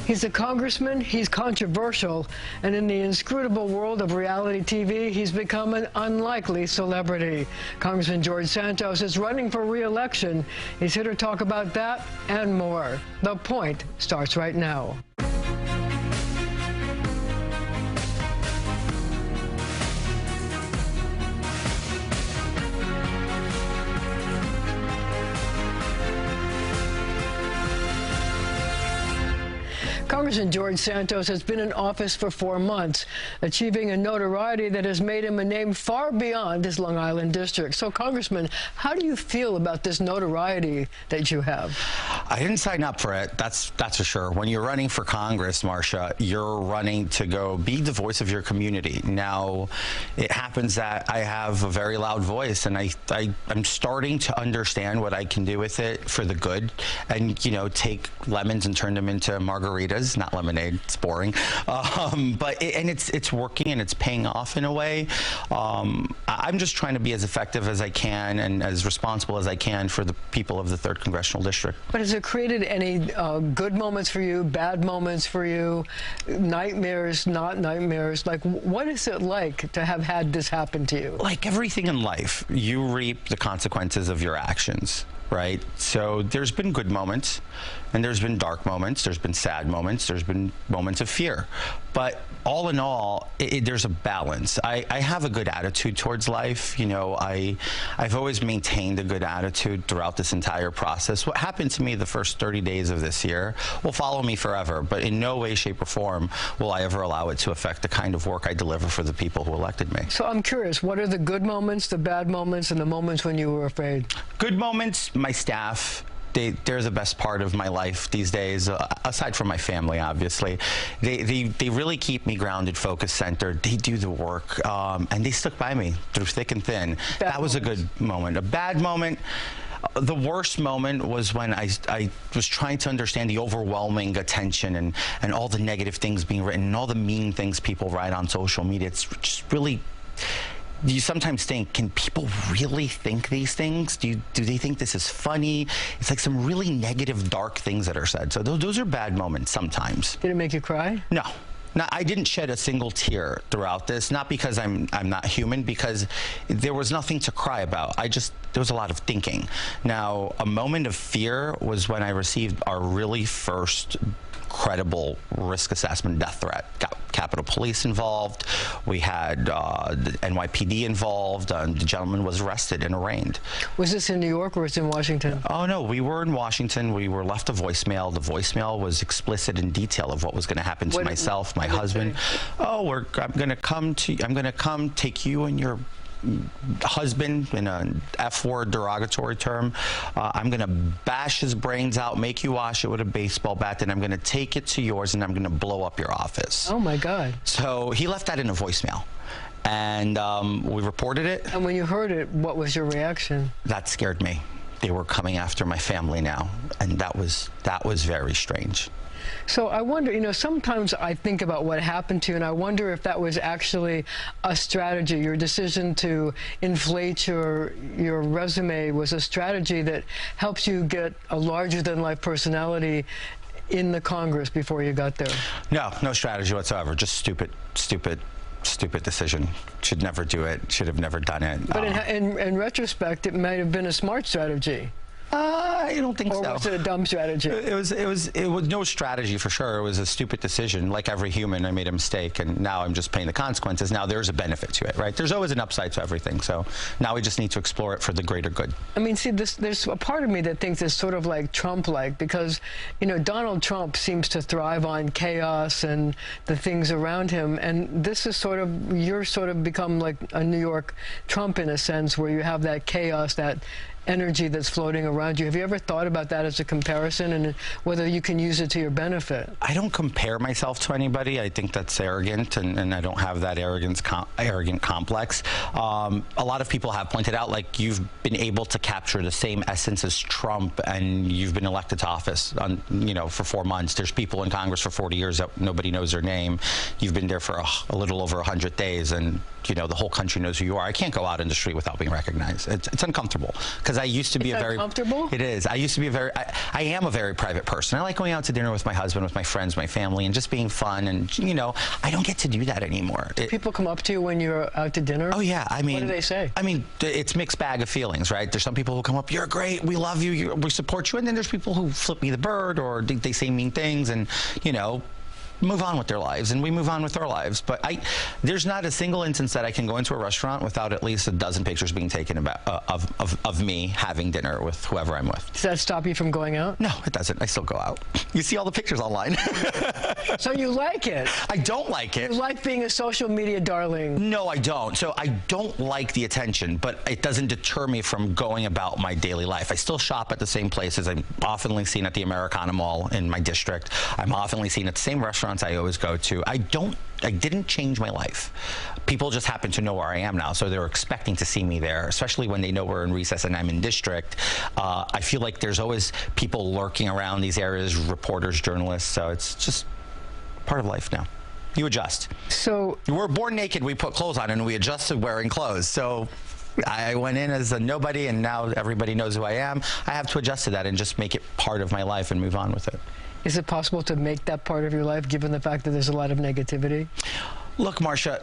He's a congressman, he's controversial, and in the inscrutable world of reality TV, he's become an unlikely celebrity. Congressman George Santos is running for re-election. He's here to talk about that and more. The Point starts right now. Congressman George Santos has been in office for 4 months, achieving a notoriety that has made him a name far beyond his Long Island district. So, Congressman, how do you feel about this notoriety that you have? I didn't sign up for it, that's for sure. When you're running for Congress, Marcia, you're running to go be the voice of your community. Now, it happens that I have a very loud voice, and I'm starting to understand what I can do with it for the good, and, you know, take lemons and turn them into margaritas. Not lemonade, it's boring, but it's working and it's paying off in a way. I'm just trying to be as effective as I can and as responsible as I can for the people of the 3rd Congressional District. But has it created any good moments for you, bad moments for you, nightmares, not nightmares? Like, what is it like to have had this happen to you? Like everything in life, you reap the consequences of your actions. Right? So there's been good moments, and there's been dark moments, there's been sad moments, there's been moments of fear. But all in all, there's a balance. I have a good attitude towards life. You know, I've always maintained a good attitude throughout this entire process. What happened to me the first 30 days of this year will follow me forever, but in no way, shape, or form will I ever allow it to affect the kind of work I deliver for the people who elected me. So I'm curious, what are the good moments, the bad moments, and the moments when you were afraid? Good moments, my staff. They're the best part of my life these days, aside from my family, obviously. They really keep me grounded, focused, centered. They do the work, and they stuck by me through thick and thin. That was a good moment. A bad moment, the worst moment was when I was trying to understand the overwhelming attention and all the negative things being written and all the mean things people write on social media. It's just really... You sometimes think, can people really think these things? Do they think this is funny? It's like some really negative, dark things that are said. So those are bad moments sometimes. Did it make you cry? No. No, I didn't shed a single tear throughout this, not because I'm not human, because there was nothing to cry about. There was a lot of thinking. Now, a moment of fear was when I received our really first credible risk assessment death threat. Got Capitol Police involved. We had the NYPD involved. The gentleman was arrested and arraigned. Was this in New York or was it in Washington? Oh, no, we were in Washington. We were left a voicemail. The voicemail was explicit in detail of what was going to happen to myself, my husband. Oh, I'm going to come take you and your husband, in an F-word derogatory term. I'm going to bash his brains out, make you wash it with a baseball bat, and I'm going to take it to yours, and I'm going to blow up your office. Oh, my God. So he left that in a voicemail, and we reported it. And when you heard it, what was your reaction? That scared me. They were coming after my family now, and that was very strange. So I wonder, you know, sometimes I think about what happened to you, and I wonder if that was actually a strategy. Your decision to inflate your resume was a strategy that helps you get a larger-than-life personality in the Congress before you got there. No strategy whatsoever. Just stupid decision. Should never do it. Should have never done it. But in retrospect, it might have been a smart strategy. I don't think so. Or was it a dumb strategy? It was no strategy for sure. It was a stupid decision. Like every human, I made a mistake, and now I'm just paying the consequences. Now there's a benefit to it, right? There's always an upside to everything. So now we just need to explore it for the greater good. I mean, see, there's a part of me that thinks it's sort of like Trump-like, because, you know, Donald Trump seems to thrive on chaos and the things around him, and this is you're sort of become like a New York Trump in a sense, where you have that chaos, that energy that's floating around you. Have you ever thought about that as a comparison and whether you can use it to your benefit? I don't compare myself to anybody. I think that's arrogant, and I don't have that arrogant complex. A lot of people have pointed out, like, you've been able to capture the same essence as Trump, and you've been elected to office for 4 months. There's people in Congress for 40 years that nobody knows their name. You've been there for a little over 100 days, and the whole country knows who you are. I can't go out in the street without being recognized. It's uncomfortable because because I used to be a very comfortable. It is. I used to be I am a very private person. I like going out to dinner with my husband, with my friends, my family, and just being fun. And I don't get to do that anymore. People come up to you when you're out to dinner? Oh yeah. I mean, what do they say? I mean, it's mixed bag of feelings, right? There's some people who come up, you're great, we love you, we support you, and then there's people who flip me the bird, or they say mean things, and move on with their lives, and we move on with our lives. But there's not a single instance that I can go into a restaurant without at least a dozen pictures being taken of me having dinner with whoever I'm with. Does that stop you from going out? No, it doesn't. I still go out. You see all the pictures online. So you like it? I don't like it. You like being a social media darling? No, I don't. So I don't like the attention, but it doesn't deter me from going about my daily life. I still shop at the same places. I'm oftenly seen at the Americana Mall in my district. I'm oftenly seen at the same restaurants I always go to. I didn't change my life. People just happen to know where I am now, so they're expecting to see me there, especially when they know we're in recess and I'm in district. I feel like there's always people lurking around these areas, reporters, journalists, so it's just part of life now. You adjust. So we're born naked, we put clothes on, and we adjust to wearing clothes. So I went in as a nobody, and now everybody knows who I am. I have to adjust to that and just make it part of my life and move on with it. Is it possible to make that part of your life, given the fact that there's a lot of negativity? Look, Marcia,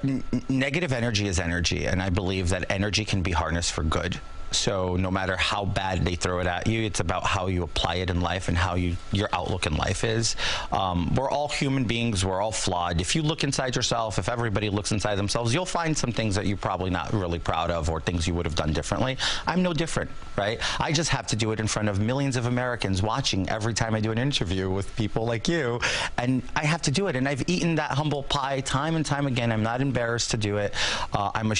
negative energy is energy, and I believe that energy can be harnessed for good. So no matter how bad they throw it at you, it's about how you apply it in life and how your outlook in life is. We're all human beings. We're all flawed. If you look inside yourself, if everybody looks inside themselves, you'll find some things that you're probably not really proud of, or things you would have done differently. I'm no different, right? I just have to do it in front of millions of Americans watching every time I do an interview with people like you, and I have to do it. And I've eaten that humble pie time and time again. I'm not embarrassed to do it. I'm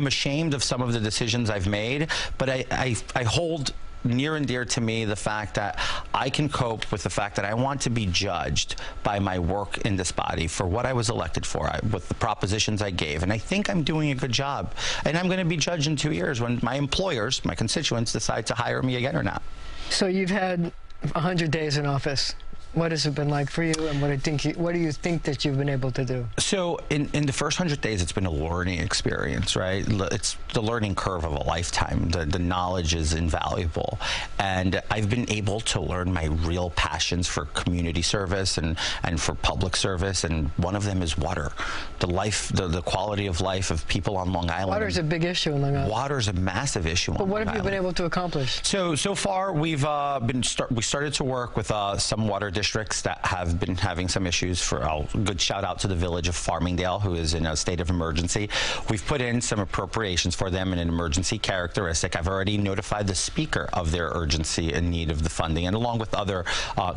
ashamed of some of the decisions I've made, but I hold near and dear to me the fact that I can cope with the fact that I want to be judged by my work in this body for what I was elected for, with the propositions I gave. And I think I'm doing a good job. And I'm going to be judged in 2 years when my employers, my constituents, decide to hire me again or not. So you've had 100 days in office. What has it been like for you, and what do you think that you've been able to do? So in the first 100 days, it's been a learning experience, right? It's the learning curve of a lifetime. The knowledge is invaluable. And I've been able to learn my real passions for community service and for public service, and one of them is water. The quality of life of people on Long Island. Water is a big issue in Long Island. Water is a massive issue on Long Island. But what have you been able to accomplish? So far, we started to work with some water districts that have been having some issues. A good shout out to the village of Farmingdale, who is in a state of emergency. We've put in some appropriations for them in an emergency characteristic. I've already notified the speaker of their urgency and need of the funding, and along with other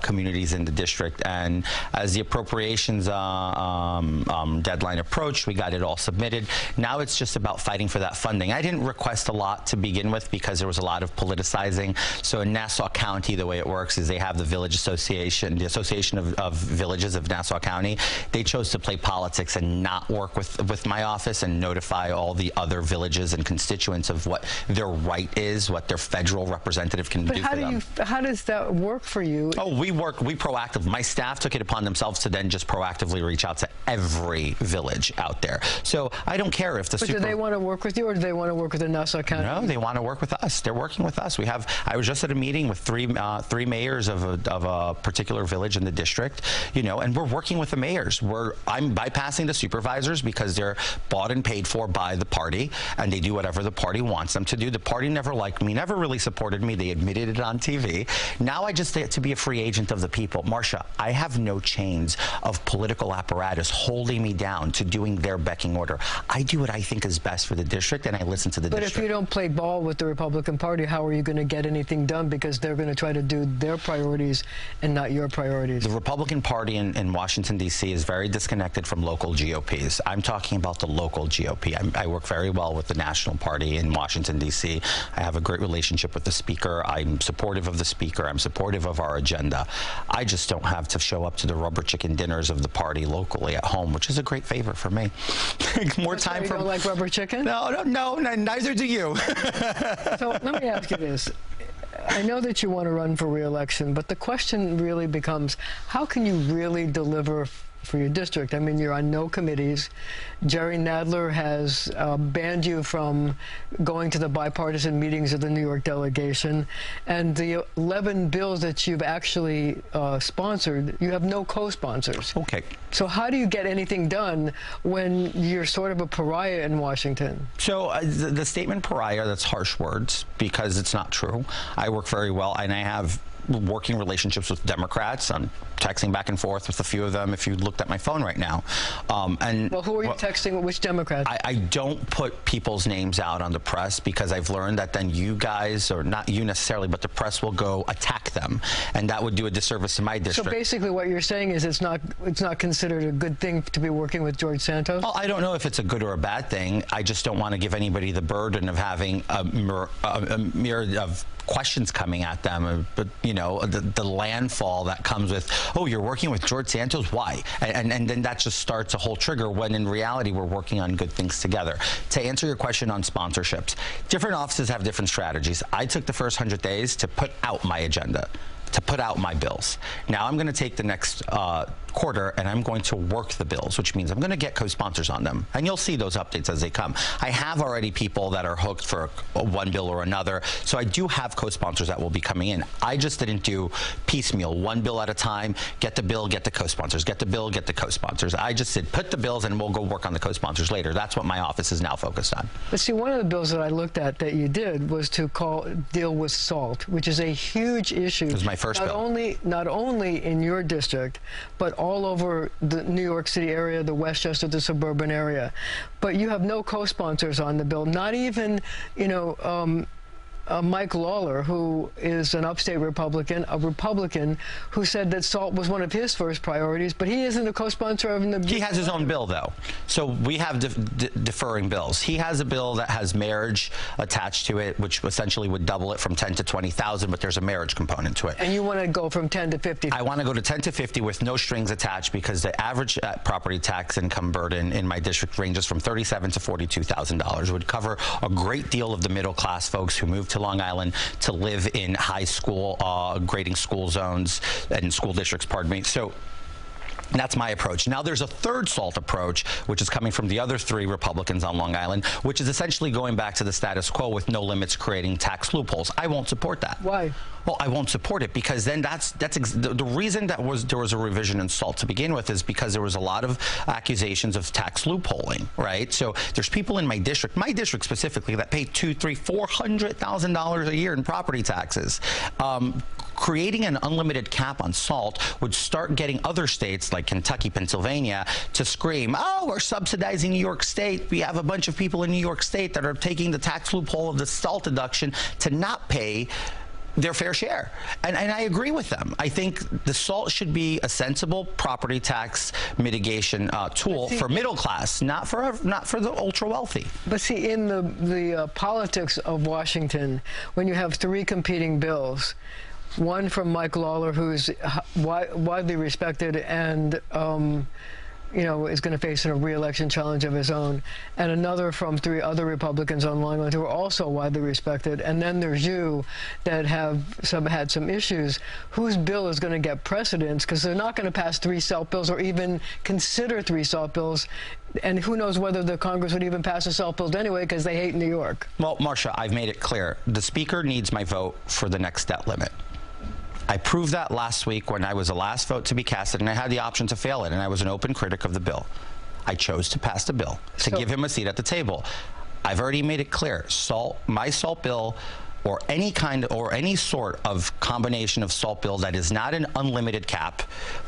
communities in the district. And as the appropriations deadline approached, we got it all submitted. Now it's just about fighting for that funding. I didn't request a lot to begin with because there was a lot of politicizing. So in Nassau County, the way it works is they have the village association, the Association of Villages of Nassau County. They chose to play politics and not work with my office and notify all the other villages and constituents of what their right is, what their federal representative can do for them. How does that work for you? Oh, we proactively. My staff took it upon themselves to then just proactively reach out to every village out there. So I don't care if the But do they want to work with you, or do they want to work with the Nassau County? No, they want to work with us. They're working with us. I was just at a meeting with three mayors of a particular village in the district, and we're working with the mayors. I'm bypassing the supervisors because they're bought and paid for by the party, and they do whatever the party wants them to do. The party never liked me, never really supported me. They admitted it on TV. Now I just get to be a free agent of the people. Marcia, I have no chains of political apparatus holding me down to doing their becking order. I do what I think is best for the district, and I listen to the district. But if you don't play ball with the Republican Party, how are you going to get anything done? Because they're going to try to do their priorities and not your priorities. The Republican Party in Washington, D.C. is very disconnected from local GOPs. I'm talking about the local GOP. I work very well with the National Party in Washington, D.C. I have a great relationship with the Speaker. I'm supportive of the Speaker. I'm supportive of our agenda. I just don't have to show up to the rubber chicken dinners of the party locally at home, which is a great favor for me. More time for... You don't like rubber chicken? No, neither do you. So let me ask you this. I know that you want to run for re-election, but the question really becomes, how can you really deliver for your district. I mean, you're on no committees. Jerry Nadler has banned you from going to the bipartisan meetings of the New York delegation. And the 11 bills that you've actually sponsored, you have no co-sponsors. Okay. So how do you get anything done when you're sort of a pariah in Washington? So the statement pariah, that's harsh words because it's not true. I work very well, and I have working relationships with Democrats. I'm texting back and forth with a few of them if you looked at my phone right now. Well, who are you texting? Which Democrats? I don't put people's names out on the press because I've learned that then you guys, or not you necessarily, but the press will go attack them, and that would do a disservice to my district. So basically what you're saying is it's not considered a good thing to be working with George Santos? Well, I don't know if it's a good or a bad thing. I just don't want to give anybody the burden of having a myriad of questions coming at them, but you know, the landfall that comes with, oh, you're working with George Santos, why? And then that just starts a whole trigger when in reality we're working on good things together. To answer your question on sponsorships, different offices have different strategies. I took the first 100 days to put out my agenda, to put out my bills. Now I'm going to take the next quarter and I'm going to work the bills, which means I'm going to get co-sponsors on them, and you'll see those updates as they come. I have already people that are hooked for one bill or another, so I do have co-sponsors that will be coming in. I just didn't do piecemeal, one bill at a time, get the bill, get the co-sponsors, get the bill, get the co-sponsors. I just said put the bills and we'll go work on the co-sponsors later. That's what my office is now focused on. But see, one of the bills that I looked at that you did was to deal with SALT, which is a huge issue. It was my first bill. Not only in your district, but all over the New York City area, the Westchester, the suburban area. But you have no co-sponsors on the bill, not even, you know, Mike Lawler, who is an upstate Republican, who said that SALT was one of his first priorities, but he isn't a co-sponsor of the... He has his own bill, though. So we have deferring bills. He has a bill that has marriage attached to it, which essentially would double it from 10 to 20,000, but there's a marriage component to it. And you want to go from 10 to 50? I want to go to 10 to 50 with no strings attached, because the average property tax income burden in my district ranges from $37,000 to $42,000. Would cover a great deal of the middle class folks who move to Long Island to live in high school grading school zones and school districts, pardon me. So that's my approach. Now there's a third SALT approach, which is coming from the other three Republicans on Long Island, which is essentially going back to the status quo with no limits, creating tax loopholes. I won't support that. Why? Well, I won't support it because then the reason that there was a revision in SALT to begin with is because there was a lot of accusations of tax loopholing, right? So there's people in my district specifically, that pay $200,000, $300,000, $400,000 a year in property taxes. Creating an unlimited cap on SALT would start getting other states like Kentucky, Pennsylvania to scream, oh, we're subsidizing New York State. We have a bunch of people in New York State that are taking the tax loophole of the SALT deduction to not pay their fair share. And I agree with them. I think the SALT should be a sensible property tax mitigation tool for middle class, not for the ultra wealthy. But see, in the politics of Washington, when you have three competing bills, one from Mike Lawler, who's widely respected and you know, is going to face a re-election challenge of his own, and another from three other Republicans on Long Island who are also widely respected, and then there's you that have had some issues. Whose bill is going to get precedence? Because they're not going to pass three SALT bills or even consider three SALT bills. And who knows whether the Congress would even pass a SALT bill anyway, because they hate New York. Well, Marcia, I've made it clear. The Speaker needs my vote for the next debt limit. I proved that last week when I was the last vote to be casted, and I had the option to fail it, and I was an open critic of the bill. I chose to pass the bill to give him a seat at the table. I've already made it clear, my SALT bill, or any sort of combination of SALT bill that is not an unlimited cap.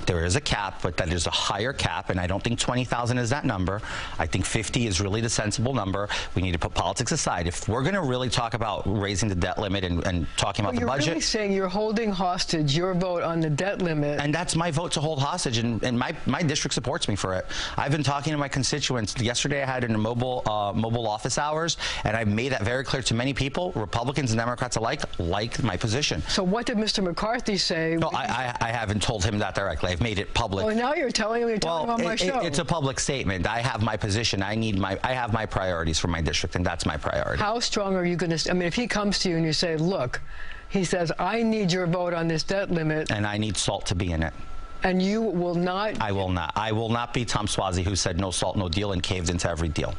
There is a cap, but that is a higher cap, and I don't think 20,000 is that number. I think 50 is really the sensible number. We need to put politics aside. If we're going to really talk about raising the debt limit and talking about the budget. You're really saying you're holding hostage your vote on the debt limit. And that's my vote to hold hostage, and my district supports me for it. I've been talking to my constituents. Yesterday I had in mobile office hours, and I made that very clear to many people, Republicans and Democrats alike, like my position. So what did Mr. McCarthy say? No, I haven't told him that directly. I've made it public. Well, now you're telling him on my show. It's a public statement. I have my position. I have my priorities for my district, and that's my priority. How strong are you going to? I mean, if he comes to you and you say, look, he says, I need your vote on this debt limit. And I need SALT to be in it. And you will not? I will not. I will not be Tom Suozzi, who said no salt, no deal, and caved into every deal.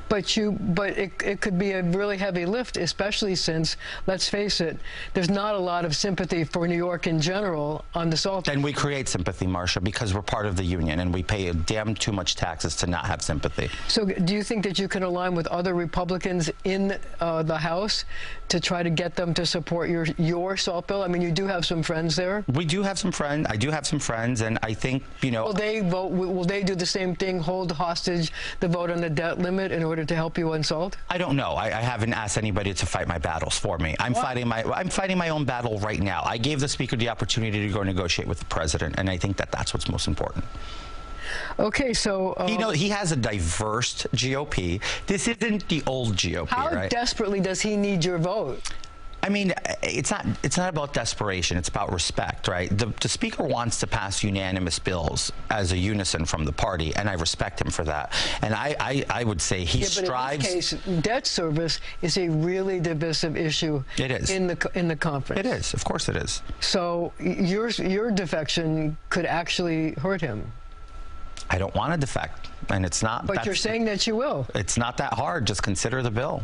But it could be a really heavy lift, especially since, let's face it, there's not a lot of sympathy for New York in general on the salt. And we create sympathy, Marcia, because we're part of the union, and we pay damn too much taxes to not have sympathy. So do you think that you can align with other Republicans in the House to try to get them to support your salt bill? I mean, you do have some friends there. We do have some friends. I do have some friends, and I think, you know... Will they vote? Will they do the same thing, hold hostage the vote on the debt limit in order to help you on salt? I don't know. I haven't asked anybody to fight my battles for me. I'm fighting my own battle right now. I gave the Speaker the opportunity to go negotiate with the President, and I think that that's what's most important. Okay, so... he has a diverse GOP. This isn't the old GOP, how right? desperately does he need your vote? I mean, it's not about desperation. It's about respect, right? The Speaker wants to pass unanimous bills as a unison from the party, and I respect him for that. And I would say he strives. But in this case, debt service is a really divisive issue. It is in the conference. It is, of course, it is. So your defection could actually hurt him. I don't want to defect, and it's not. But you're saying that you will. It's not that hard. Just consider the bill.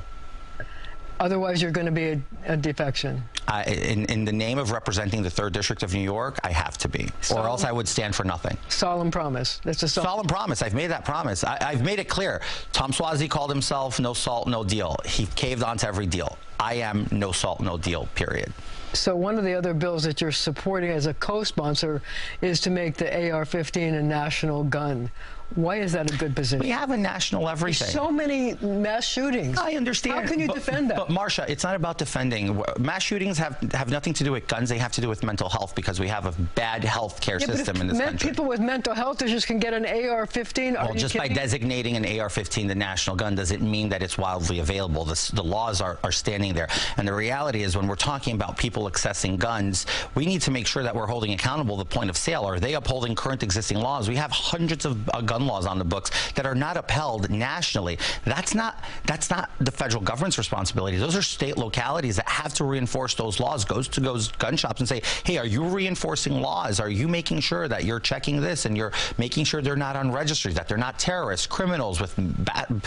Otherwise, you're going to be a defection. In the name of representing the 3rd District of New York, I have to be, or else I would stand for nothing. Solemn promise. That's a solemn promise. I've made that promise. I've made it clear. Tom Suozzi called himself no salt, no deal. He caved onto every deal. I am no salt, no deal, period. So one of the other bills that you're supporting as a co-sponsor is to make the AR-15 a national gun. Why is that a good position? We have a national everything. There's so many mass shootings. I understand. How can you defend that? But Marcia, it's not about defending. Mass shootings have nothing to do with guns. They have to do with mental health, because we have a bad health care system in this country. People with mental health issues can get an AR-15. Well, just by designating an AR-15 the national gun doesn't mean that it's widely available. The laws are standing there. And the reality is, when we're talking about people accessing guns, we need to make sure that we're holding accountable the point of sale. Are they upholding current existing laws? We have hundreds of gun laws on the books that are not upheld nationally. That's not the federal government's responsibility. Those are state localities that have to reinforce those laws. Goes to those gun shops and say, hey, are you reinforcing laws? Are you making sure that you're checking this and you're making sure they're not on registries, that they're not terrorists, criminals with bad...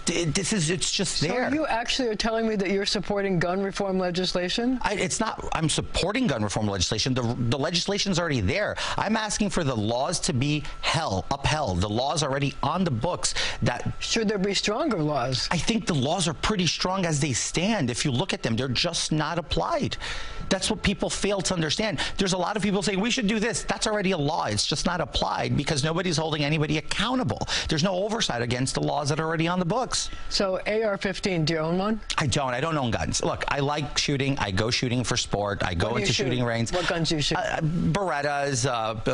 It's just there. So you actually are telling me that you're supporting gun reform legislation? It's not. I'm supporting gun reform legislation. The legislation's already there. I'm asking for the laws to be upheld. The laws are already on the books. That should there be stronger laws? I think the laws are pretty strong as they stand. If you look at them, they're just not applied. That's what people fail to understand. There's a lot of people saying we should do this. That's already a law. It's just not applied because nobody's holding anybody accountable. There's no oversight against the laws that are already on the books. So AR-15, do you own one? I don't. I don't own guns. Look, I like shooting. I go shooting for sport. I go into shooting range. What guns do you shoot? Berettas,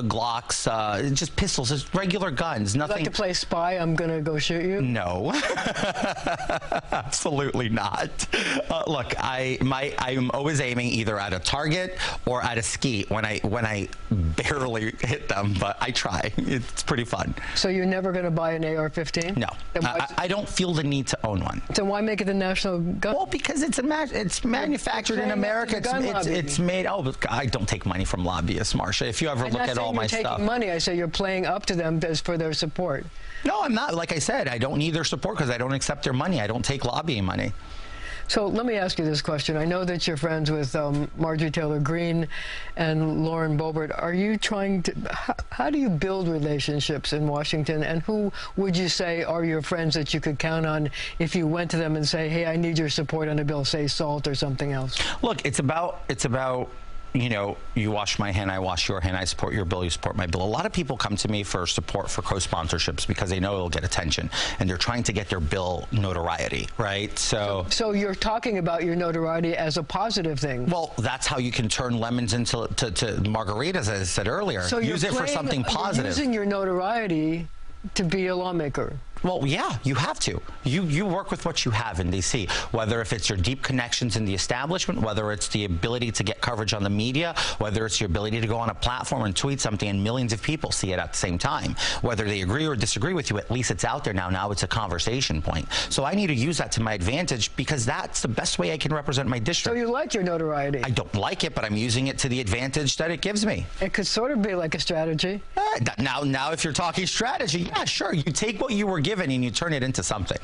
Glocks, just pistols, just regular guns. Nothing. You like to play spy? I'm going to go shoot you? No. Absolutely not. Look, I'm always aiming either at a target or at a skeet when I barely hit them, but I try. It's pretty fun. So you're never going to buy an AR-15? No. I don't feel the need to own one. So why make it a national gun? Well, because it's manufactured in America. It's made. Oh, I don't take money from lobbyists, Marcia. If you ever look at all my stuff. I'm not saying you're taking money. I say you're playing up to them for their support. No, I'm not. Like I said, I don't need their support because I don't accept their money. I don't take lobbying money. So let me ask you this question. I know that you're friends with Marjorie Taylor Greene and Lauren Boebert. Are you trying to, how do you build relationships in Washington? And who would you say are your friends that you could count on if you went to them and say, hey, I need your support on a bill, say salt or something else? Look, it's about you know, you wash my hand, I wash your hand, I support your bill, you support my bill. A lot of people come to me for support for co-sponsorships because they know it'll get attention, and they're trying to get their bill notoriety, right? So you're talking about your notoriety as a positive thing. Well, that's how you can turn lemons into margaritas, as I said earlier. So use it for something positive. You're using your notoriety to be a lawmaker. Well, yeah, you have to. You work with what you have in D.C., whether if it's your deep connections in the establishment, whether it's the ability to get coverage on the media, whether it's your ability to go on a platform and tweet something and millions of people see it at the same time. Whether they agree or disagree with you, at least it's out there now. Now it's a conversation point. So I need to use that to my advantage because that's the best way I can represent my district. So you like your notoriety? I don't like it, but I'm using it to the advantage that it gives me. It could sort of be like a strategy. Now, if you're talking strategy, yeah, sure. You take what you were given and you turn it into something.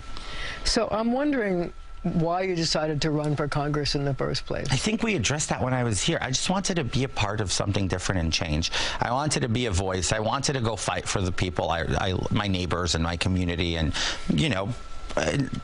So I'm wondering why you decided to run for Congress in the first place. I think we addressed that when I was here. I just wanted to be a part of something different and change. I wanted to be a voice. I wanted to go fight for the people, my neighbors and my community, and, you know,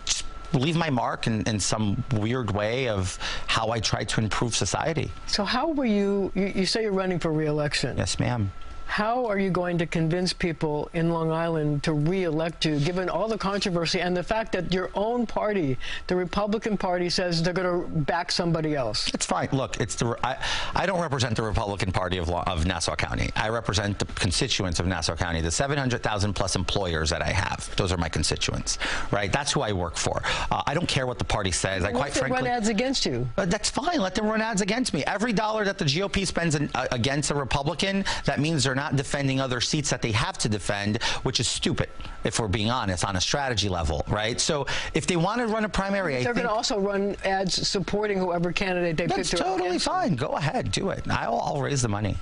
just leave my mark in some weird way of how I try to improve society. So how were you say you're running for re-election. Yes, ma'am. How are you going to convince people in Long Island to re-elect you, given all the controversy and the fact that your own party, the Republican Party, says they're going to back somebody else? It's fine. Look, I don't represent the Republican Party of Nassau County. I represent the constituents of Nassau County, the 700,000 plus employers that I have. Those are my constituents, right? That's who I work for. I don't care what the party says. Quite frankly, run ads against you. That's fine. Let them run ads against me. Every dollar that the GOP spends against a Republican, that means they're not defending other seats that they have to defend, which is stupid, if we're being honest, on a strategy level, right? So if they want to run a primary, they're going to also run ads supporting whoever candidate they pick. That's totally fine. Go ahead, do it. I'll raise the money.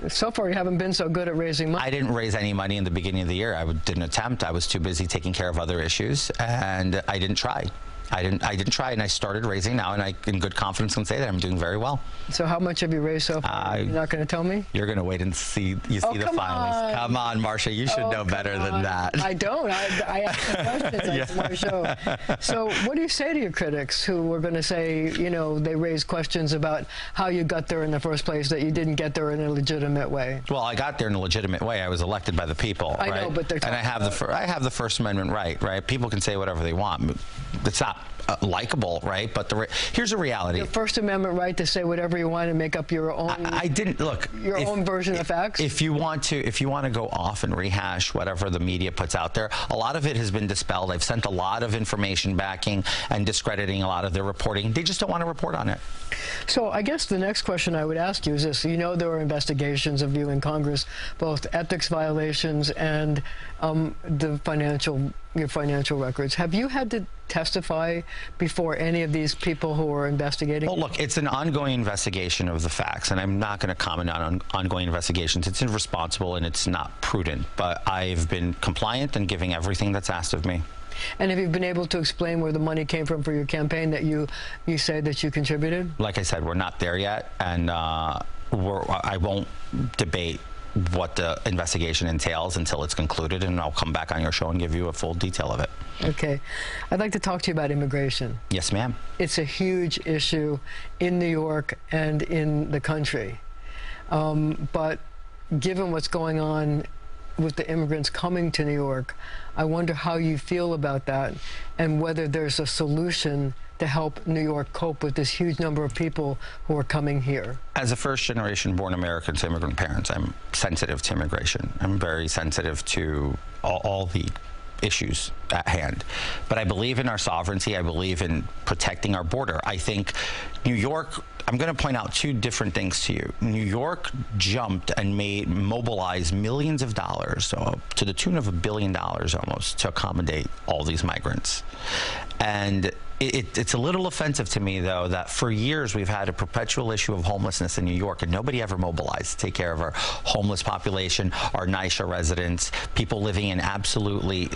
So far, you haven't been so good at raising money. I didn't raise any money in the beginning of the year. I didn't attempt. I was too busy taking care of other issues, and I didn't try. I didn't try, and I started raising now, and I, in good confidence, can say that I'm doing very well. So how much have you raised so far? You're not going to tell me? You're going to wait and see. You see the filings. Come on, Marcia. You should know better than that. I don't. I ask the questions. That's my show. So what do you say to your critics who are going to say, you know, they raise questions about how you got there in the first place, that you didn't get there in a legitimate way? Well, I got there in a legitimate way. I was elected by the people. I know, but they're talking and I have the First Amendment right? People can say whatever they want. It's not likable, right? But here's a reality. Your First Amendment right to say whatever you want and make up your own. I didn't look your own version of facts. If you want to go off and rehash whatever the media puts out there, a lot of it has been dispelled. I've sent a lot of information backing and discrediting a lot of their reporting. They just don't want to report on it. So I guess the next question I would ask you is this: you know, there are investigations of you in Congress, both ethics violations and your financial records. Have you had to testify before any of these people who are investigating? Well, look, it's an ongoing investigation of the facts, and I'm not going to comment on ongoing investigations. It's irresponsible and it's not prudent, but I've been compliant and giving everything that's asked of me. And have you been able to explain where the money came from for your campaign that you say that you contributed? Like I said, we're not there yet, and I won't debate what the investigation entails until it's concluded, and I'll come back on your show and give you a full detail of it. Okay. I'd like to talk to you about immigration. Yes, ma'am. It's a huge issue in New York and in the country. But given what's going on with the immigrants coming to New York, I wonder how you feel about that and whether there's a solution to help New York cope with this huge number of people who are coming here. As a first-generation born American to immigrant parents, I'm sensitive to immigration. I'm very sensitive to all the issues at hand. But I believe in our sovereignty. I believe in protecting our border. I think New York, I'm going to point out two different things to you. New York jumped and mobilized millions of dollars, to the tune of $1 billion almost, to accommodate all these migrants. And it's a little offensive to me, though, that for years we've had a perpetual issue of homelessness in New York, and nobody ever mobilized to take care of our homeless population, our NYCHA residents, people living in absolutely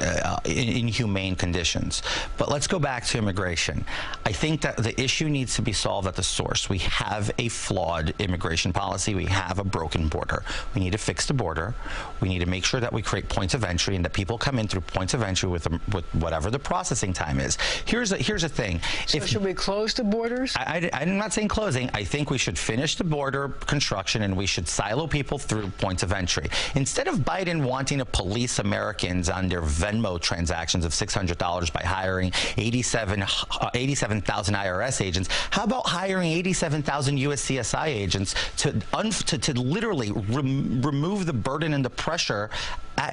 inhumane conditions. But let's go back to immigration. I think that the issue needs to be solved at the source. We have a flawed immigration policy. We have a broken border. We need to fix the border. We need to make sure that we create points of entry and that people come in through points of entry with whatever the processing time is. Here's a thing. So should we close the borders? I'm not saying closing. I think we should finish the border construction and we should silo people through points of entry. Instead of Biden wanting to police Americans on their Venmo transactions of $600 by hiring 87,000 IRS agents, how about hiring 87,000 USCSI agents to literally remove the burden and the pressure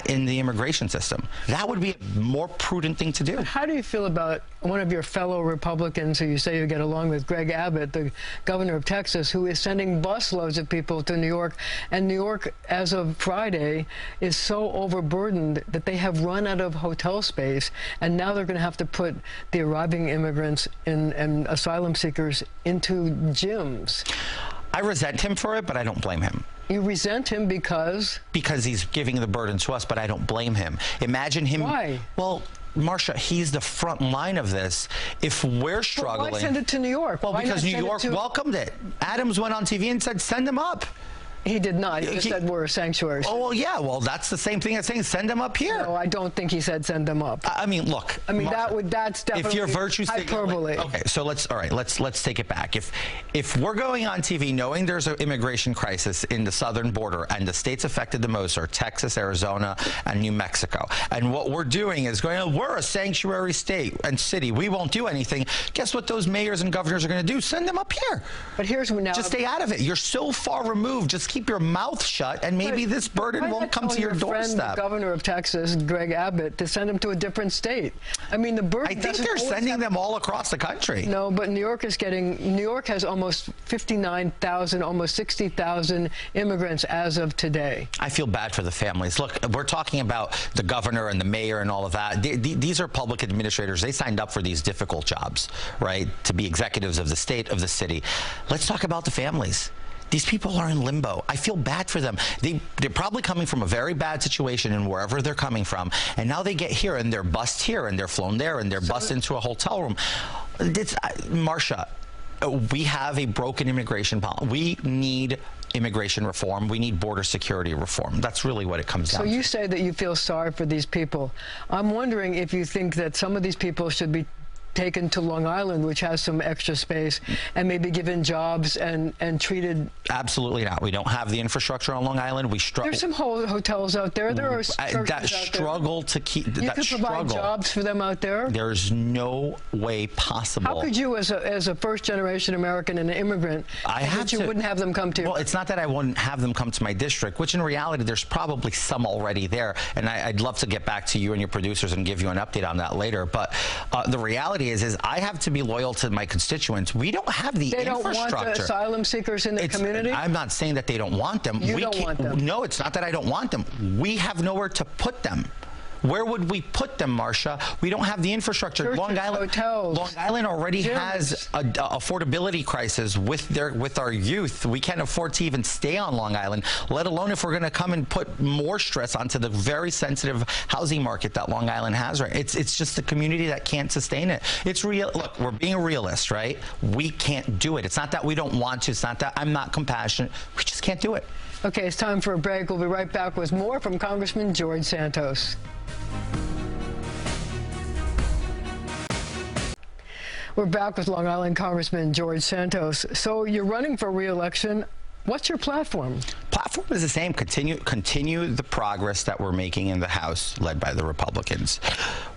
in the immigration system. That would be a more prudent thing to do. How do you feel about one of your fellow Republicans who you say you get along with, Greg Abbott, the governor of Texas, who is sending busloads of people to New York? And New York, as of Friday, is so overburdened that they have run out of hotel space, and now they're going to have to put the arriving immigrants and asylum seekers into gyms. I resent him for it, but I don't blame him. You resent him because? Because he's giving the burden to us, but I don't blame him. Imagine him. Why? Well, Marcia, he's the front line of this. If we're struggling. Why send it to New York? Well, because New York welcomed it. Adams went on TV and said, send him up. He did not. He just said we're a sanctuary. Oh, well, yeah. Well, that's the same thing as saying send them up here. No, I don't think he said send them up. I mean, look. I mean, Marcia, that's definitely if you're virtue hyperbole. Okay, so let's take it back. If we're going on TV knowing there's an immigration crisis in the southern border and the states affected the most are Texas, Arizona, and New Mexico, and what we're doing is going, we're a sanctuary state and city. We won't do anything. Guess what those mayors and governors are going to do? Send them up here. But here's now. Just stay out of it. You're so far removed. Just keep your mouth shut, and maybe this burden won't come to your doorstep. Friend, the governor of Texas, Greg Abbott, to send them to a different state. I mean, the burden. I think they're sending them all across the country. No, but New York has almost 59,000, almost 60,000 immigrants as of today. I feel bad for the families. Look, we're talking about the governor and the mayor and all of that. These are public administrators. They signed up for these difficult jobs, right? To be executives of the state, of the city. Let's talk about the families. These people are in limbo. I feel bad for them. They're probably coming from a very bad situation in wherever they're coming from, and now they get here and they're bussed here and they're flown there and they're bussed into a hotel room. Marcia, we have a broken immigration policy. We need immigration reform. We need border security reform. That's really what it comes down to. So you say that you feel sorry for these people. I'm wondering if you think that some of these people should be taken to Long Island, which has some extra space, and maybe given jobs and treated. Absolutely not. We don't have the infrastructure on Long Island. We struggle. There's some hotels out there. There are that struggle to keep. You could provide jobs for them out there. There's no way possible. How could you, as a first-generation American and an immigrant, you wouldn't have them come to you? Well, it's not that I wouldn't have them come to my district, which in reality there's probably some already there, and I'd love to get back to you and your producers and give you an update on that later. But the reality is I have to be loyal to my constituents. We don't have the infrastructure. They don't want the asylum seekers in the community? I'm not saying that they don't want them. You don't want them. No, it's not that I don't want them. We have nowhere to put them. Where would we put them, Marcia? We don't have the infrastructure. Churches, Long Island, hotels, Long Island already has an affordability crisis with our youth. We can't afford to even stay on Long Island, let alone if we're going to come and put more stress onto the very sensitive housing market that Long Island has. Right? It's just a community that can't sustain it. It's real. Look, we're being realists, right? We can't do it. It's not that we don't want to. It's not that I'm not compassionate. We just can't do it. Okay, it's time for a break. We'll be right back with more from Congressman George Santos. We're back with Long Island Congressman George Santos. So you're running for re-election. What's your platform? Platform is the same. Continue the progress that we're making in the House, led by the Republicans.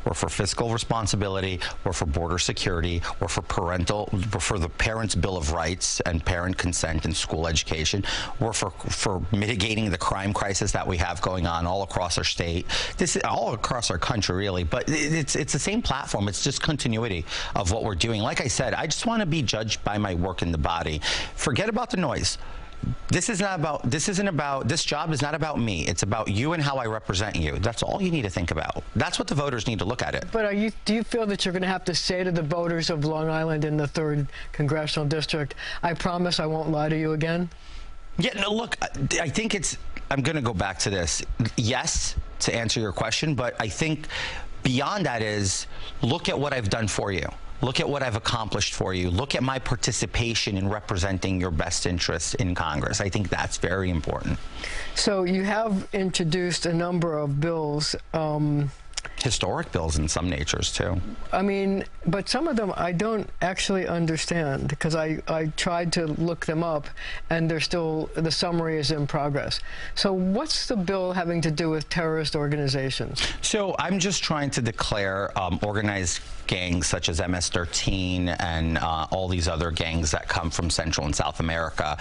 We're for fiscal responsibility. We're for border security. We're for the Parents' Bill of Rights and parent consent in school education. We're for mitigating the crime crisis that we have going on all across our state. This is all across our country, really. But it's the same platform. It's just continuity of what we're doing. Like I said, I just want to be judged by my work in the body. Forget about the noise. This job is not about me. It's about you and how I represent you. That's all you need to think about. That's what the voters need to look at it. But do you feel that you're going to have to say to the voters of Long Island in the 3rd Congressional District, I promise I won't lie to you again? Yeah, no, look, I think I'm going to go back to this. Yes, to answer your question, but I think beyond that is look at what I've done for you. Look at what I've accomplished for you. Look at my participation in representing your best interests in Congress. I think that's very important. So you have introduced a number of bills. Historic bills in some natures, too. I mean, but some of them I don't actually understand because I tried to look them up and the summary is in progress. So what's the bill having to do with terrorist organizations? So I'm just trying to declare organized gangs such as MS-13 and all these other gangs that come from Central and South America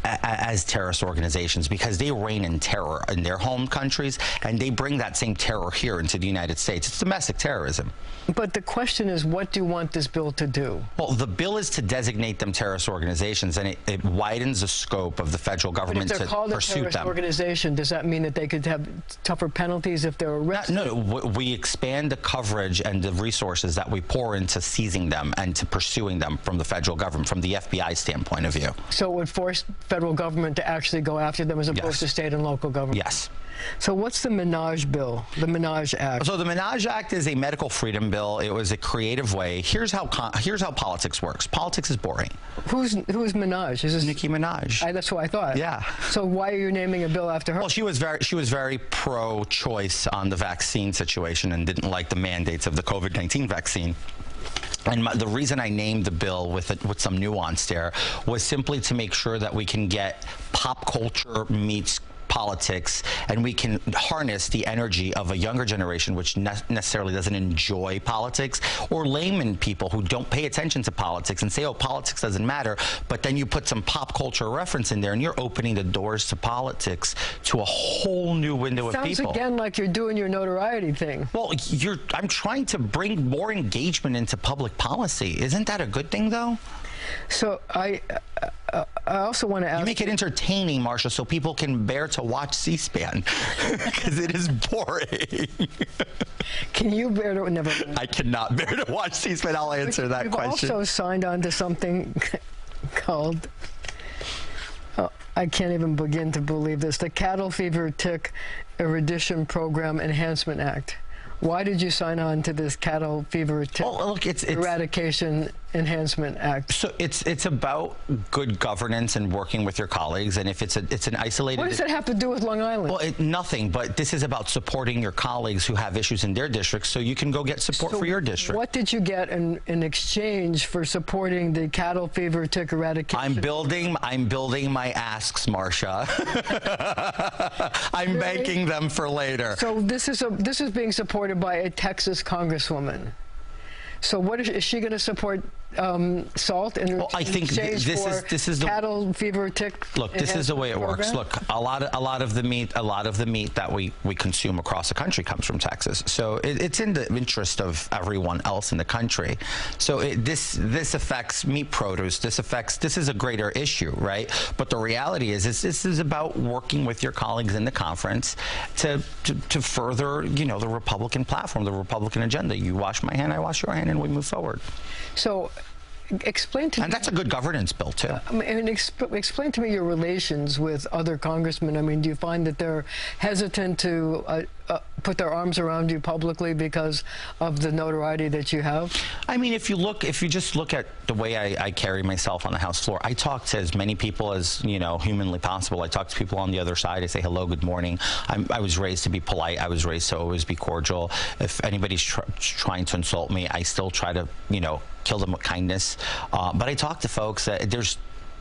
as terrorist organizations because they reign in terror in their home countries, and they bring that same terror here into the United States. It's domestic terrorism. But the question is, what do you want this bill to do? Well, the bill is to designate them terrorist organizations, and it widens the scope of the federal government to pursue them. But if they're called a terrorist organization, does that mean that they could have tougher penalties if they're arrested? No, we expand the coverage and the resources that we pour into seizing them and to pursuing them from the federal government, from the FBI standpoint of view. So it would force federal government to actually go after them as opposed to state and local government? Yes. So what's the Minaj bill, the Minaj Act? So the Minaj Act is a medical freedom bill. It was a creative way. Here's how politics works. Politics is boring. Who's Minaj? Is this Nicki Minaj? That's what I thought. Yeah. So why are you naming a bill after her? Well, she was very pro-choice on the vaccine situation and didn't like the mandates of the COVID-19 vaccine. And the reason I named the bill with some nuance there was simply to make sure that we can get pop culture meets politics, and we can harness the energy of a younger generation which necessarily doesn't enjoy politics, or layman people who don't pay attention to politics and say, oh, politics doesn't matter, but then you put some pop culture reference in there and you're opening the doors to politics to a whole new window of people. Sounds again like you're doing your notoriety thing. Well, I'm trying to bring more engagement into public policy. Isn't that a good thing, though? So I also want to ask... You make it entertaining, Marcia, so people can bear to watch C-SPAN, because it is boring. Can you bear to... Never mind. I cannot bear to watch C-SPAN. I'll answer that question. You've also signed on to something called... I can't even begin to believe this. The Cattle Fever Tick Erudition Program Enhancement Act. Why did you sign on to this Cattle Fever Tick Eradication Enhancement Act? So it's about good governance and working with your colleagues, and if it's an isolated... What does that have to do with Long Island? Well, nothing, but this is about supporting your colleagues who have issues in their districts, so you can go get support for your district. What did you get in exchange for supporting the Cattle Fever Tick Eradication? I'm building my asks, Marcia. I'm banking them for later. So this is being supported by a Texas congresswoman. So what is she going to support? Salt in well, I think this is the cattle fever tick. Look, this is the way it works. Look, a lot of the meat that we consume across the country comes from Texas. So it's in the interest of everyone else in the country. So this affects meat produce. This is a greater issue, right? But the reality is this is about working with your colleagues in the conference to further, the Republican platform, the Republican agenda. You wash my hand, I wash your hand, and we move forward. So explain to me... And that's a good governance bill, too. Explain to me your relations with other congressmen. I mean, do you find that they're hesitant to put their arms around you publicly because of the notoriety that you have? I mean, if you just look at the way I carry myself on the House floor, I talk to as many people as, humanly possible. I talk to people on the other side. I say hello, good morning. I was raised to be polite. I was raised to always be cordial. If anybody's trying to insult me, I still try to, kill them with kindness. But I talk to folks that to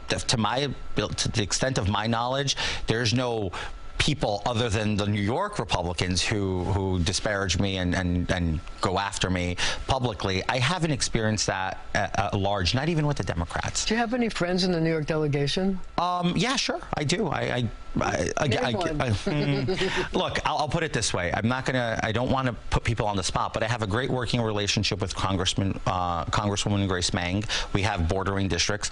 the extent of my knowledge, there's no people other than the New York Republicans who disparage me and go after me publicly. I haven't experienced that at large, not even with the Democrats. Do you have any friends in the New York delegation? Yeah, sure, I do. Look, I'll put it this way. I don't want to put people on the spot, but I have a great working relationship with Congresswoman Grace Meng. We have bordering districts.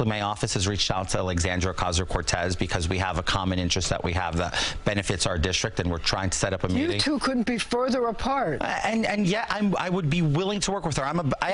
My office has reached out to Alexandra Ocasio-Cortez because we have a common interest that we have that benefits our district, and we're trying to set up a meeting. You two couldn't be further apart. And yet, I would be willing to work with her.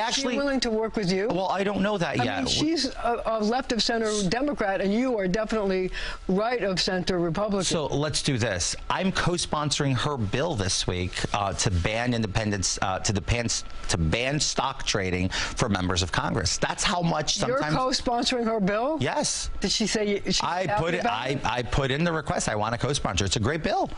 Is she willing to work with you? Well, I don't know that yet. I mean, she's a left of center Democrat, and you are definitely right of center Republican. So let's do this. I'm co-sponsoring her bill this week to ban to ban stock trading for members of Congress. That's how much sometimes. You're co-sponsoring her bill? Yes. Did she say? I put in the request. I want to co-sponsor. It's a great bill.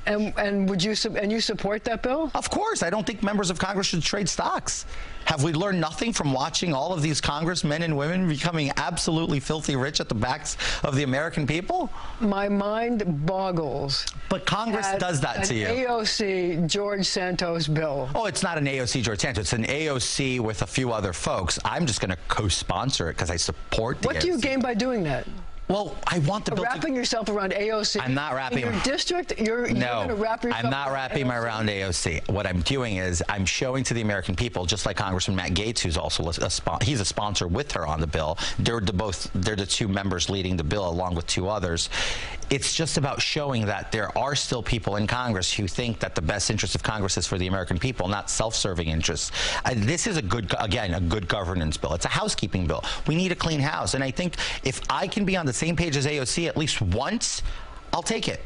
And would you support that bill? Of course. I don't think members of Congress should trade stocks. Have we learned nothing from watching all of these congressmen and women becoming absolutely filthy rich at the backs of the American people? My mind boggles. But Congress does that to you. An AOC George Santos bill. Oh, it's not an AOC George Santos. It's an AOC with a few other folks. I'm just going to co-sponsor it because I support the AOC. What do you gain by doing that? Well, I want the bill wrapping yourself around AOC. I'm not wrapping. In your district, you're going to wrap yourself. I'm not wrapping around AOC. What I'm doing is I'm showing to the American people, just like Congressman Matt Gaetz, who's also he's a sponsor with her on the bill. They're the two members leading the bill along with two others. It's just about showing that there are still people in Congress who think that the best interest of Congress is for the American people, not self-serving interests. This is a good governance bill. It's a housekeeping bill. We need a clean house. And I think if I can be on the same page as AOC at least once, I'll take it.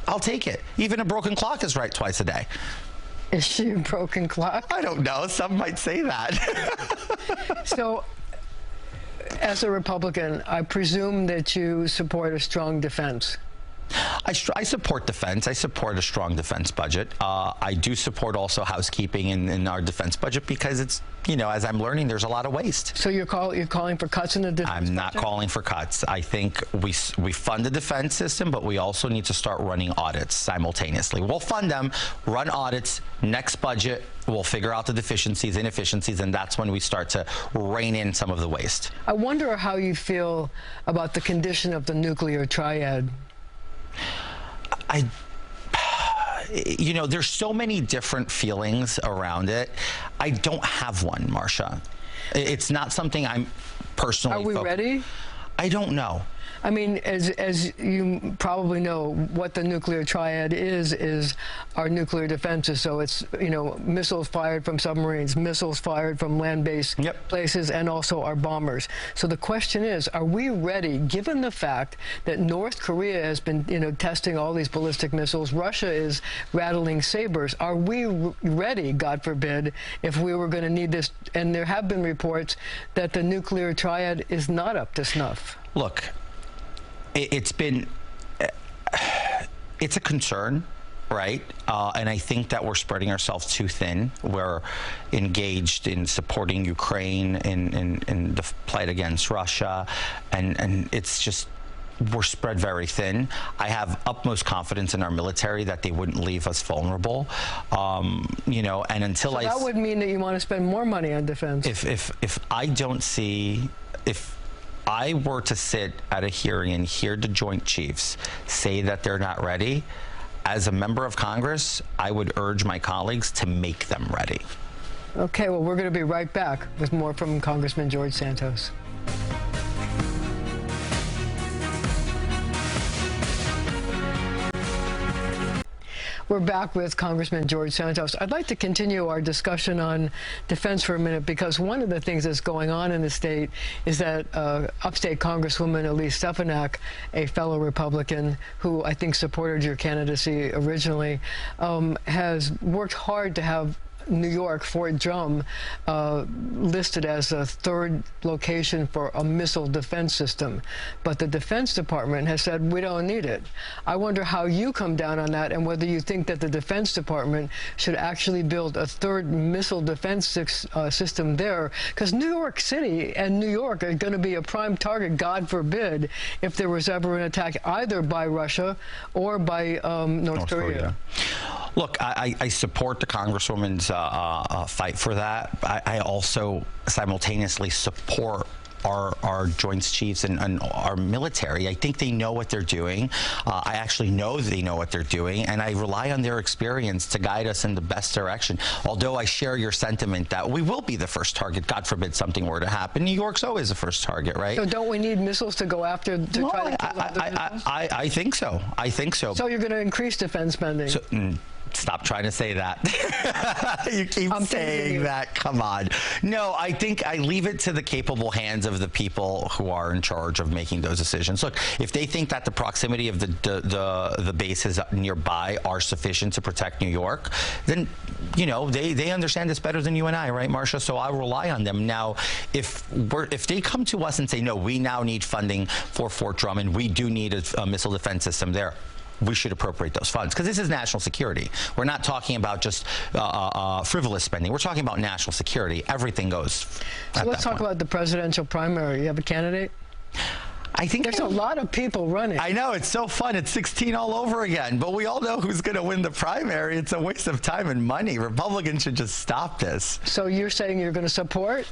I'll take it. Even a broken clock is right twice a day. Is she a broken clock? I don't know. Some might say that. So, as a Republican, I presume that you support a strong defense. I support defense. I support a strong defense budget. I do support also housekeeping in our defense budget because it's, as I'm learning, there's a lot of waste. So you're calling for cuts in the defense budget? I'm not calling for cuts. I think we fund the defense system, but we also need to start running audits simultaneously. We'll fund them, run audits. Next budget, we'll figure out the deficiencies, inefficiencies, and that's when we start to rein in some of the waste. I wonder how you feel about the condition of the nuclear triad. There's so many different feelings around it. I don't have one, Marcia. It's not something I'm personally. Are we ready? I don't know. I mean, as you probably know, what the nuclear triad is our nuclear defenses. So it's, missiles fired from submarines, missiles fired from land-based places, and also our bombers. So the question is, are we ready, given the fact that North Korea has been, testing all these ballistic missiles, Russia is rattling sabers, are we ready, God forbid, if we were going to need this? And there have been reports that the nuclear triad is not up to snuff. Look, it's a concern, right? And I think that we're spreading ourselves too thin. We're engaged in supporting Ukraine in the fight against Russia, and it's just, we're spread very thin. I have utmost confidence in our military that they wouldn't leave us vulnerable, and until that would mean that you want to spend more money on defense. If I don't see, if I were to sit at a hearing and hear the Joint Chiefs say that they're not ready, as a member of Congress, I would urge my colleagues to make them ready. Okay, well, we're going to be right back with more from Congressman George Santos. We're back with Congressman George Santos. I'd like to continue our discussion on defense for a minute, because one of the things that's going on in the state is that upstate Congresswoman Elise Stefanik, a fellow Republican who I think supported your candidacy originally, has worked hard to have New York, Fort Drum, listed as a third location for a missile defense system. But the Defense Department has said, we don't need it. I wonder how you come down on that, and whether you think that the Defense Department should actually build a third missile defense system there, because New York City and New York are going to be a prime target, God forbid, if there was ever an attack either by Russia or by North Korea. Look, I support the Congresswoman's fight for that. I also simultaneously support our Joint Chiefs and our military. I think they know what they're doing. I actually know they know what they're doing, and I rely on their experience to guide us in the best direction. Although I share your sentiment that we will be the first target, God forbid something were to happen. New York's always the first target, right? So don't we need missiles to go after to try to kill other missiles? I think so. I think so. So you're going to increase defense spending? So, stop trying to say that. You keep saying that. Come on. No, I think I leave it to the capable hands of the people who are in charge of making those decisions. Look, if they think that the proximity of the bases nearby are sufficient to protect New York, then, they understand this better than you and I, right, Marcia? So I rely on them. Now, if they come to us and say, no, we now need funding for Fort Drum and we do need a missile defense system there, we should appropriate those funds, because this is national security. We're not talking about just frivolous spending. We're talking about national security. Everything goes. So let's talk about the presidential primary. You have a candidate? I think there's a lot of people running. I know, it's so fun. It's 16 all over again. But we all know who's going to win the primary. It's a waste of time and money. Republicans should just stop this. So you're saying you're going to support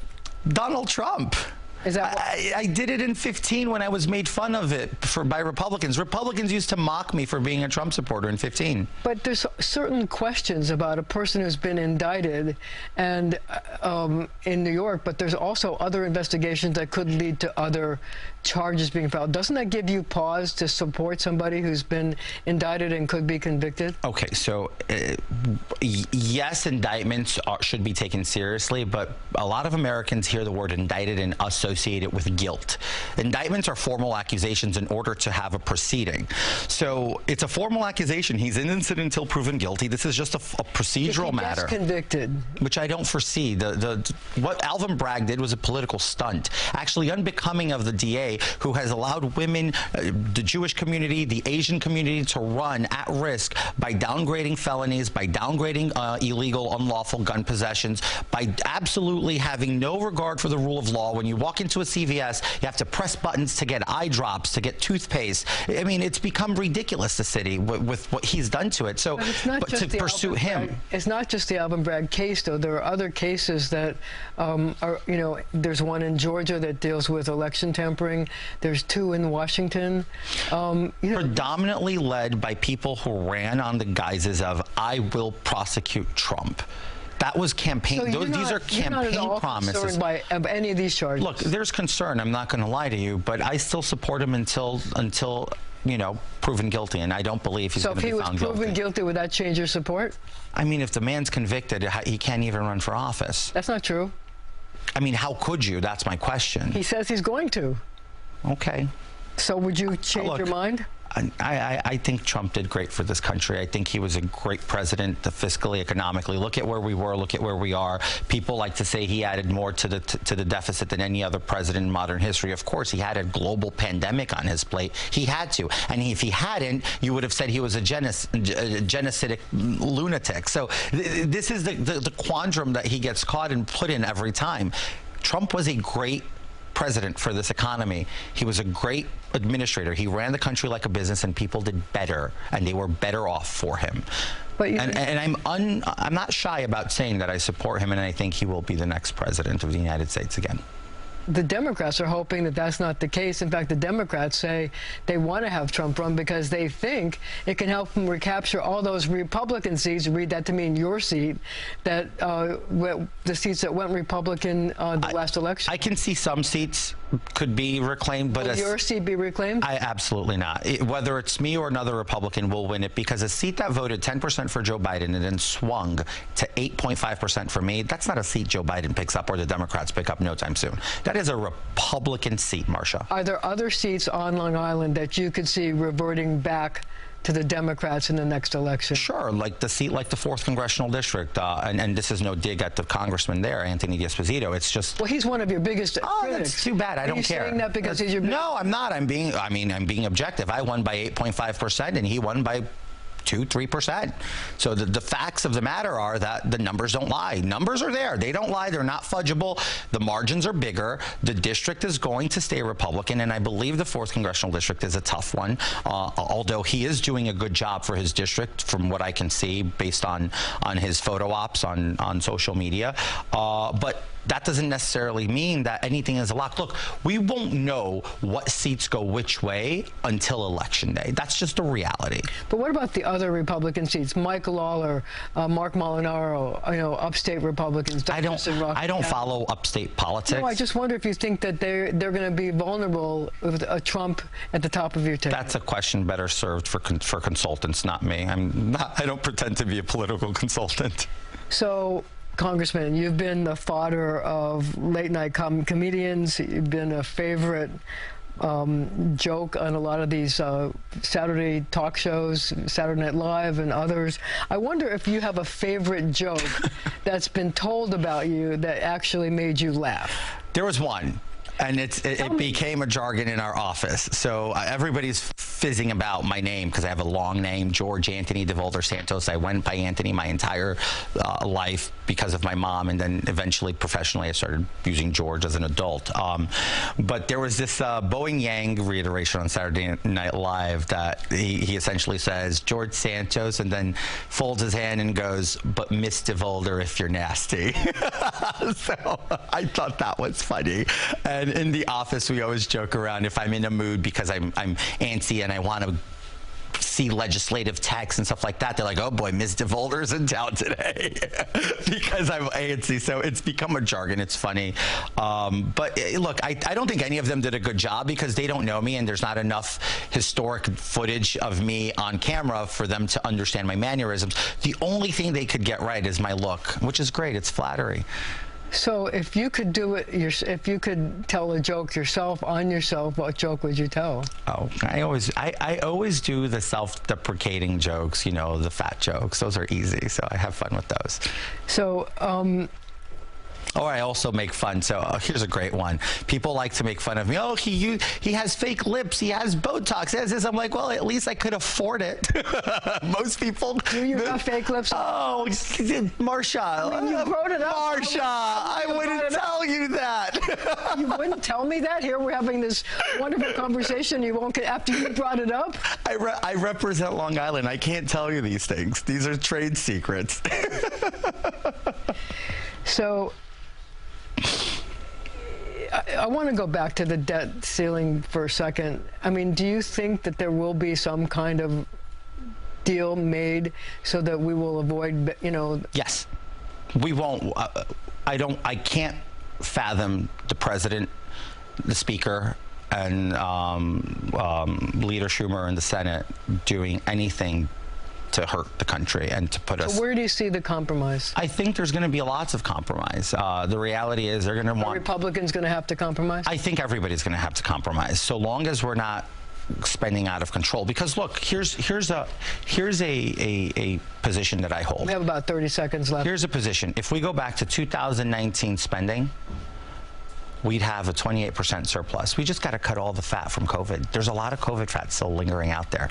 Donald Trump? Is that I did it in 15 when I was made fun of it by Republicans. Republicans used to mock me for being a Trump supporter in 15. But there's certain questions about a person who's been indicted and in New York, but there's also other investigations that could lead to other charges being filed. Doesn't that give you pause to support somebody who's been indicted and could be convicted? Okay, so yes, indictments should be taken seriously, but a lot of Americans hear the word indicted and associate it with guilt. Indictments are formal accusations in order to have a proceeding. So it's a formal accusation. He's innocent until proven guilty. This is just a procedural matter. If he gets convicted. Which I don't foresee. What Alvin Bragg did was a political stunt, actually unbecoming of the DA, who has allowed women, the Jewish community, the Asian community to run at risk by downgrading felonies, by downgrading illegal, unlawful gun possessions, by absolutely having no regard for the rule of law. When you walk into a CVS, you have to press buttons to get eye drops, to get toothpaste. I mean, it's become ridiculous, the city, with what he's done to it. So, but to pursue him. It's not just the Alvin Bragg case, though. There are other cases that are, you know, there's one in Georgia that deals with election tampering. There's two in Washington. You know, predominantly led by people who ran on the guises of, I will prosecute Trump. That was campaign. So these are campaign promises. By any of these charges. Look, there's concern. I'm not going to lie to you, but I still support him until you know, proven guilty, and I don't believe he's going to be found guilty. So if he was proven guilty, would that change your support? I mean, if the man's convicted, he can't even run for office. That's not true. I mean, how could you? That's my question. He says he's going to. Okay. So would you change your mind? I think Trump did great for this country. I think he was a great president, fiscally, economically. Look at where we were. Look at where we are. People like to say he added more to the deficit than any other president in modern history. Of course, he had a global pandemic on his plate. He had to. And if he hadn't, you would have said he was a genocidal lunatic. So this is the quandrum that he gets caught and put in every time. Trump was a great president for this economy. He was a great administrator. He ran the country like a business, and people did better, and they were better off for him. But I'm not shy about saying that I support him, and I think he will be the next president of the United States again. The Democrats are hoping that that's not the case. In fact, the Democrats say they want to have Trump run because they think it can help them recapture all those Republican seats. Read that to mean your seat, that the seats that went Republican the last election. I can see some seats could be reclaimed, but will your seat be reclaimed? Absolutely not. Whether it's me or another Republican will win it, because a seat that voted 10% for Joe Biden and then swung to 8.5% for me, that's not a seat Joe Biden picks up or the Democrats pick up no time soon. That is a Republican seat, Marcia. Are there other seats on Long Island that you could see reverting back to the Democrats in the next election? Sure, like the seat like the 4th Congressional District, and this is no dig at the congressman there, Anthony D'Esposito. It's just... Well, he's one of your biggest critics. That's too bad. I don't care. Are you saying that because he's your... No, I'm not. I'm being objective. I won by 8.5%, and he won by 2-3%. So the facts of the matter are that the numbers don't lie. Numbers are there. They don't lie. They're not fudgeable. The margins are bigger. The district is going to stay Republican, and I believe the 4th Congressional District is a tough one, although he is doing a good job for his district from what I can see based on his photo ops on social media. But that doesn't necessarily mean that anything is a lock. Look, we won't know what seats go which way until Election Day. That's just a reality. But what about the other Republican seats? Mike Lawler, Mark Molinaro, you know, upstate Republicans. I don't follow upstate politics. No, I just wonder if you think that they're going to be vulnerable with a Trump at the top of your table. That's a question better served for consultants, not me. I don't pretend to be a political consultant. So, Congressman, you've been the fodder of late-night comedians. You've been a favorite joke on a lot of these Saturday talk shows, Saturday Night Live and others. I wonder if you have a favorite joke that's been told about you that actually made you laugh. There was one, and it became a jargon in our office. So everybody's fizzing about my name because I have a long name, George Anthony DeVolder Santos. I went by Anthony my entire life because of my mom, and then eventually professionally I started using George as an adult. But there was this Boeing Yang reiteration on Saturday Night Live that he essentially says, George Santos, and then folds his hand and goes, but Miss DeVolder if you're nasty. So I thought that was funny. And in the office, we always joke around if I'm in a mood because I'm antsy and I want to see legislative text and stuff like that. They're like, oh boy, Ms. DeVolder's in town today because I'm antsy. So it's become a jargon. It's funny. But look, I don't think any of them did a good job because they don't know me and there's not enough historic footage of me on camera for them to understand my mannerisms. The only thing they could get right is my look, which is great. It's flattery. So if you could do it, if you could tell a joke yourself on yourself, what joke would you tell? Oh, I always do the self-deprecating jokes, you know, the fat jokes. Those are easy, so I have fun with those. So, or I also make fun. So here's a great one. People like to make fun of me. Oh, he has fake lips. He has Botox. He has this. I'm like, well, at least I could afford it. Most people. Do you have fake lips? Oh, Marcia. I mean, you brought it up. Marcia, I wouldn't tell you that. You wouldn't tell me that? Here we're having this wonderful conversation. You won't get after you brought it up? I represent Long Island. I can't tell you these things. These are trade secrets. So I want to go back to the debt ceiling for a second. I mean, do you think that there will be some kind of deal made so that we will avoid, you know? Yes. We won't. I can't fathom the president, the speaker, and Leader Schumer in the Senate doing anything to hurt the country and to put us. So where do you see the compromise? I think there's going to be lots of compromise. The reality is they're going to want. Are Republicans going to have to compromise? I think everybody's going to have to compromise, so long as we're not spending out of control. Because look, here's a position that I hold. We have about 30 seconds left. Here's a position. If we go back to 2019 spending, we'd have a 28% surplus. We just got to cut all the fat from COVID. There's a lot of COVID fat still lingering out there.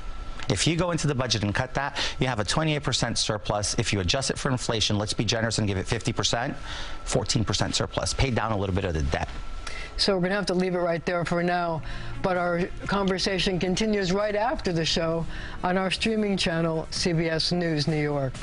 If you go into the budget and cut that, you have a 28% surplus. If you adjust it for inflation, let's be generous and give it 50%, 14% surplus. Pay down a little bit of the debt. So we're going to have to leave it right there for now. But our conversation continues right after the show on our streaming channel, CBS News New York.